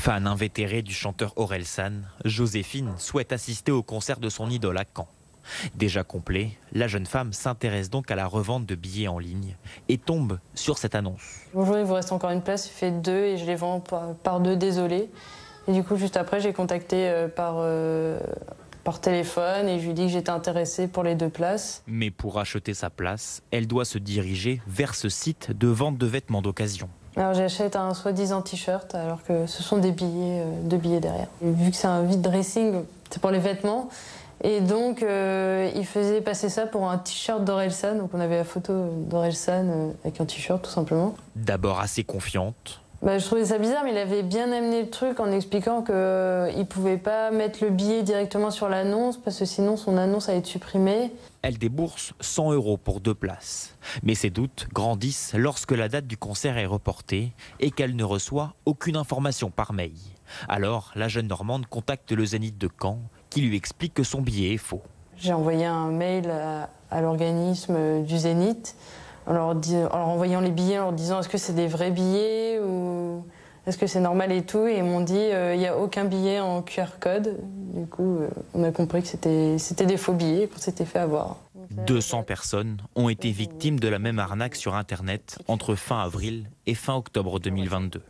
Fan invétérée du chanteur Orelsan, Joséphine souhaite assister au concert de son idole à Caen. Déjà complet, la jeune femme s'intéresse donc à la revente de billets en ligne et tombe sur cette annonce. Bonjour, il vous reste encore une place, il fait 2 et je les vends par 2, désolé. Et du coup, juste après, j'ai contacté par téléphone et je lui ai dit que j'étais intéressée pour les 2 places. Mais pour acheter sa place, elle doit se diriger vers ce site de vente de vêtements d'occasion. Alors j'achète un soi-disant t-shirt alors que ce sont des billets, 2 billets derrière. Et vu que c'est un vide dressing, c'est pour les vêtements. Et donc il faisait passer ça pour un t-shirt d'Orelsan. Donc on avait la photo d'Orelsan avec un t-shirt tout simplement. D'abord assez confiante. Je trouvais ça bizarre, mais il avait bien amené le truc en expliquant qu'il ne pouvait pas mettre le billet directement sur l'annonce parce que sinon son annonce allait être supprimée. Elle débourse 100 € pour 2 places. Mais ses doutes grandissent lorsque la date du concert est reportée et qu'elle ne reçoit aucune information par mail. Alors, la jeune Normande contacte le Zénith de Caen qui lui explique que son billet est faux. J'ai envoyé un mail à l'organisme du Zénith en leur envoyant les billets, en leur disant est-ce que c'est des vrais billets ou est-ce que c'est normal et tout. Et ils m'ont dit il n'y a aucun billet en QR code. Du coup, on a compris que c'était des faux billets et qu'on s'était fait avoir. 200 personnes ont été victimes de la même arnaque sur Internet entre fin avril et fin octobre 2022.